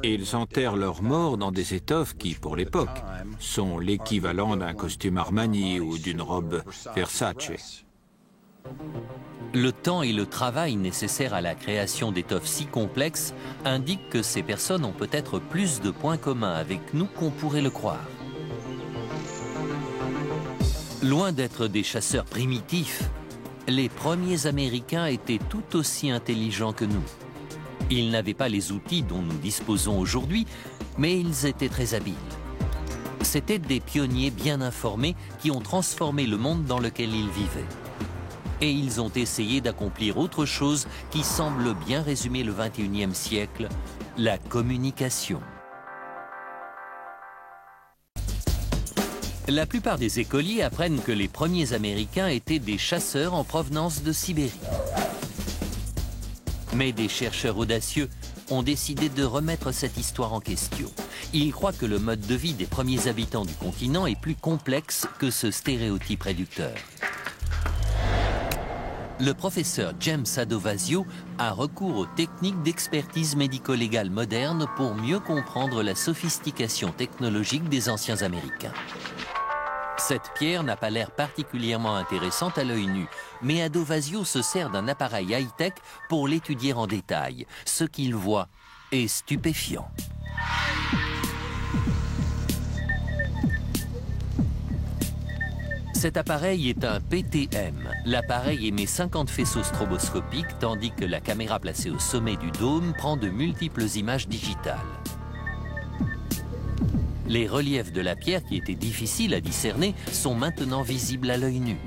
Et ils enterrent leurs morts dans des étoffes qui, pour l'époque, sont l'équivalent d'un costume Armani ou d'une robe Versace. Le temps et le travail nécessaires à la création d'étoffes si complexes indiquent que ces personnes ont peut-être plus de points communs avec nous qu'on pourrait le croire. Loin d'être des chasseurs primitifs, les premiers Américains étaient tout aussi intelligents que nous. Ils n'avaient pas les outils dont nous disposons aujourd'hui, mais ils étaient très habiles. C'étaient des pionniers bien informés qui ont transformé le monde dans lequel ils vivaient. Et ils ont essayé d'accomplir autre chose qui semble bien résumer le XXIe siècle, la communication. La plupart des écoliers apprennent que les premiers Américains étaient des chasseurs en provenance de Sibérie. Mais des chercheurs audacieux ont décidé de remettre cette histoire en question. Ils croient que le mode de vie des premiers habitants du continent est plus complexe que ce stéréotype réducteur. Le professeur James Adovasio a recours aux techniques d'expertise médico-légale moderne pour mieux comprendre la sophistication technologique des anciens Américains. Cette pierre n'a pas l'air particulièrement intéressante à l'œil nu, mais Adovasio se sert d'un appareil high-tech pour l'étudier en détail. Ce qu'il voit est stupéfiant. Cet appareil est un PTM. L'appareil émet 50 faisceaux stroboscopiques, tandis que la caméra placée au sommet du dôme prend de multiples images digitales. Les reliefs de la pierre, qui étaient difficiles à discerner, sont maintenant visibles à l'œil nu.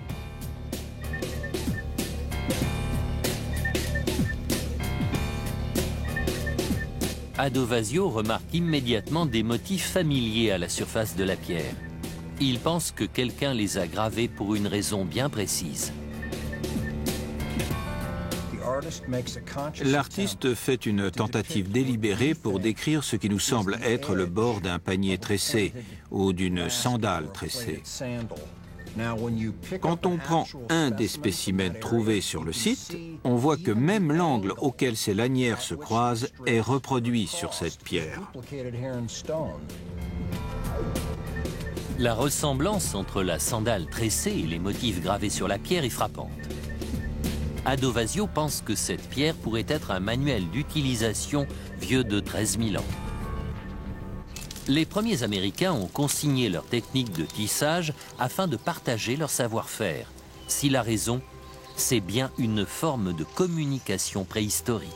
Adovasio remarque immédiatement des motifs familiers à la surface de la pierre. Il pense que quelqu'un les a gravés pour une raison bien précise. L'artiste fait une tentative délibérée pour décrire ce qui nous semble être le bord d'un panier tressé ou d'une sandale tressée. Quand on prend un des spécimens trouvés sur le site, on voit que même l'angle auquel ces lanières se croisent est reproduit sur cette pierre. La ressemblance entre la sandale tressée et les motifs gravés sur la pierre est frappante. Adovasio pense que cette pierre pourrait être un manuel d'utilisation vieux de 13 000 ans. Les premiers Américains ont consigné leur technique de tissage afin de partager leur savoir-faire. Si la raison, c'est bien une forme de communication préhistorique.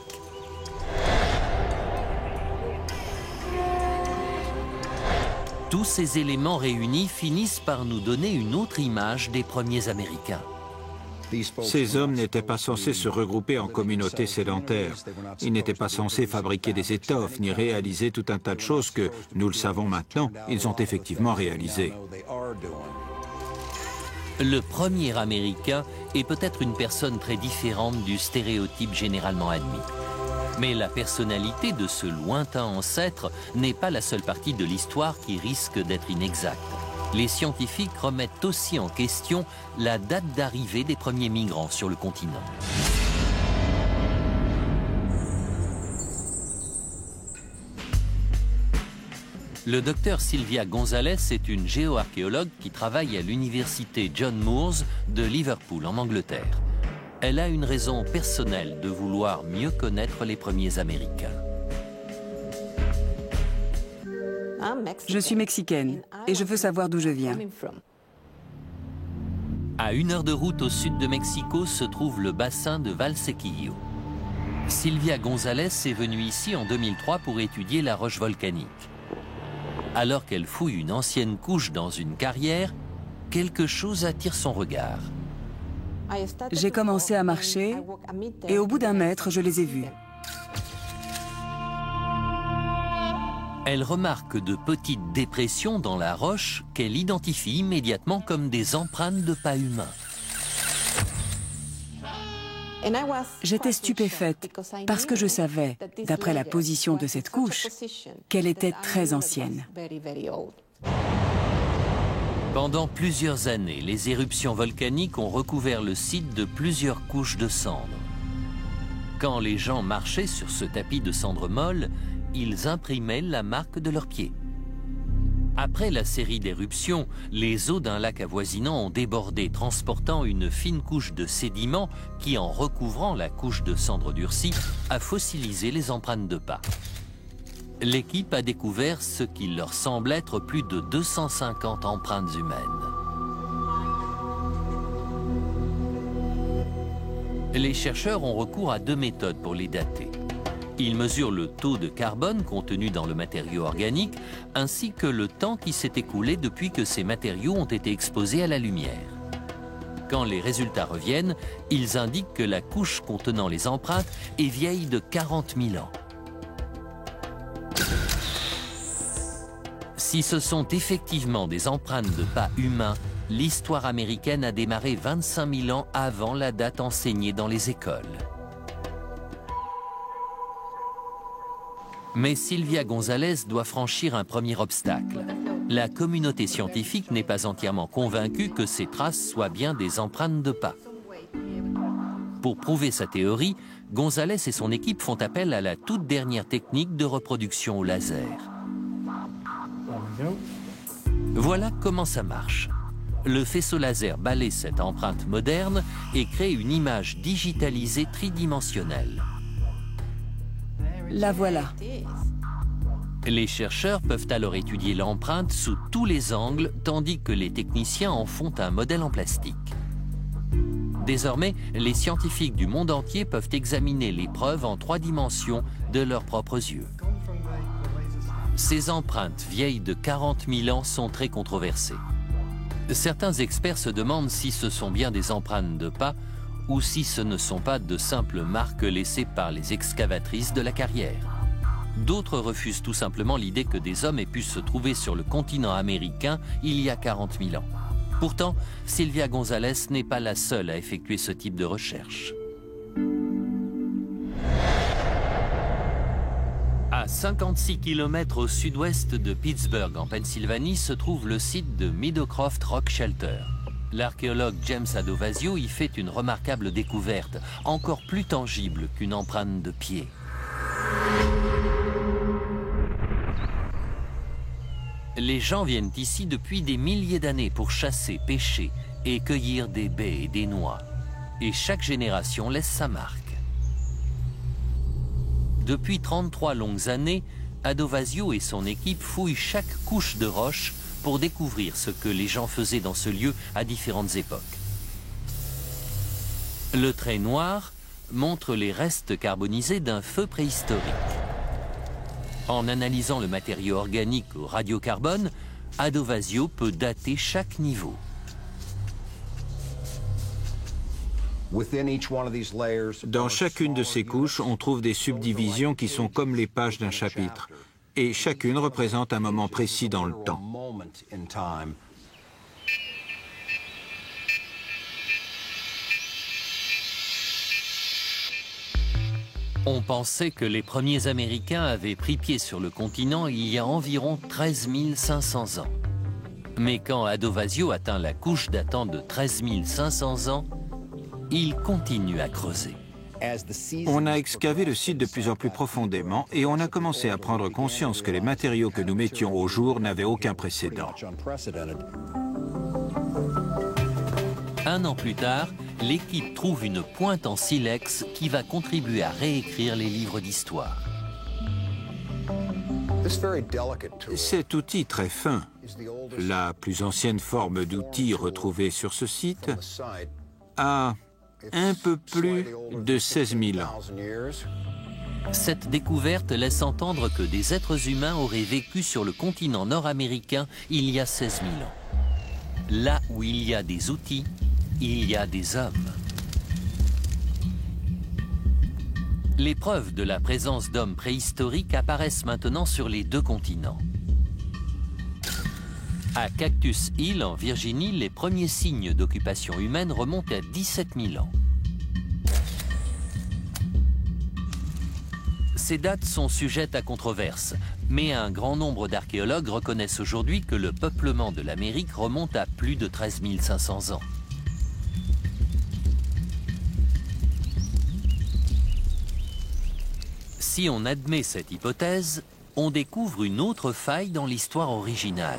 Tous ces éléments réunis finissent par nous donner une autre image des premiers Américains. Ces hommes n'étaient pas censés se regrouper en communautés sédentaires. Ils n'étaient pas censés fabriquer des étoffes ni réaliser tout un tas de choses que, nous le savons maintenant, ils ont effectivement réalisées. Le premier Américain est peut-être une personne très différente du stéréotype généralement admis. Mais la personnalité de ce lointain ancêtre n'est pas la seule partie de l'histoire qui risque d'être inexacte. Les scientifiques remettent aussi en question la date d'arrivée des premiers migrants sur le continent. Le docteur Sylvia Gonzalez est une géoarchéologue qui travaille à l'université John Moores de Liverpool en Angleterre. Elle a une raison personnelle de vouloir mieux connaître les premiers Américains. Je suis mexicaine et je veux savoir d'où je viens. À 1 heure de route au sud de Mexico se trouve le bassin de Valsequillo. Sylvia Gonzalez est venue ici en 2003 pour étudier la roche volcanique. Alors qu'elle fouille une ancienne couche dans une carrière, quelque chose attire son regard. J'ai commencé à marcher et au bout d'1 mètre, je les ai vus. Elle remarque de petites dépressions dans la roche qu'elle identifie immédiatement comme des empreintes de pas humains. J'étais stupéfaite parce que je savais, d'après la position de cette couche, qu'elle était très ancienne. Pendant plusieurs années, les éruptions volcaniques ont recouvert le site de plusieurs couches de cendres. Quand les gens marchaient sur ce tapis de cendres molles, ils imprimaient la marque de leurs pieds. Après la série d'éruptions, les eaux d'un lac avoisinant ont débordé, transportant une fine couche de sédiments qui, en recouvrant la couche de cendres durcies, a fossilisé les empreintes de pas. L'équipe a découvert ce qui leur semble être plus de 250 empreintes humaines. Les chercheurs ont recours à deux méthodes pour les dater. Ils mesurent le taux de carbone contenu dans le matériau organique, ainsi que le temps qui s'est écoulé depuis que ces matériaux ont été exposés à la lumière. Quand les résultats reviennent, ils indiquent que la couche contenant les empreintes est vieille de 40 000 ans. Si ce sont effectivement des empreintes de pas humains, l'histoire américaine a démarré 25 000 ans avant la date enseignée dans les écoles. Mais Silvia González doit franchir un premier obstacle. La communauté scientifique n'est pas entièrement convaincue que ces traces soient bien des empreintes de pas. Pour prouver sa théorie, González et son équipe font appel à la toute dernière technique de reproduction au laser. Voilà comment ça marche. Le faisceau laser balaie cette empreinte moderne et crée une image digitalisée tridimensionnelle. La voilà. Les chercheurs peuvent alors étudier l'empreinte sous tous les angles, tandis que les techniciens en font un modèle en plastique. Désormais, les scientifiques du monde entier peuvent examiner les preuves en 3 dimensions de leurs propres yeux. Ces empreintes vieilles de 40 000 ans sont très controversées. Certains experts se demandent si ce sont bien des empreintes de pas ou si ce ne sont pas de simples marques laissées par les excavatrices de la carrière. D'autres refusent tout simplement l'idée que des hommes aient pu se trouver sur le continent américain il y a 40 000 ans. Pourtant, Silvia González n'est pas la seule à effectuer ce type de recherche. À 56 km au sud-ouest de Pittsburgh, en Pennsylvanie, se trouve le site de Meadowcroft Rock Shelter. L'archéologue James Adovasio y fait une remarquable découverte, encore plus tangible qu'une empreinte de pied. Les gens viennent ici depuis des milliers d'années pour chasser, pêcher et cueillir des baies et des noix. Et chaque génération laisse sa marque. Depuis 33 longues années, Adovasio et son équipe fouillent chaque couche de roche pour découvrir ce que les gens faisaient dans ce lieu à différentes époques. Le trait noir montre les restes carbonisés d'un feu préhistorique. En analysant le matériau organique au radiocarbone, Adovasio peut dater chaque niveau. Dans chacune de ces couches, on trouve des subdivisions qui sont comme les pages d'un chapitre, et chacune représente un moment précis dans le temps. On pensait que les premiers Américains avaient pris pied sur le continent il y a environ 13 500 ans. Mais quand Adovasio atteint la couche datant de 13 500 ans, il continue à creuser. On a excavé le site de plus en plus profondément et on a commencé à prendre conscience que les matériaux que nous mettions au jour n'avaient aucun précédent. Un an plus tard, l'équipe trouve une pointe en silex qui va contribuer à réécrire les livres d'histoire. Cet outil très fin, la plus ancienne forme d'outil retrouvée sur ce site, a un peu plus de 16 000 ans. Cette découverte laisse entendre que des êtres humains auraient vécu sur le continent nord-américain il y a 16 000 ans. Là où il y a des outils, il y a des hommes. Les preuves de la présence d'hommes préhistoriques apparaissent maintenant sur les deux continents. À Cactus Hill, en Virginie, les premiers signes d'occupation humaine remontent à 17 000 ans. Ces dates sont sujettes à controverse, mais un grand nombre d'archéologues reconnaissent aujourd'hui que le peuplement de l'Amérique remonte à plus de 13 500 ans. Si on admet cette hypothèse, on découvre une autre faille dans l'histoire originale.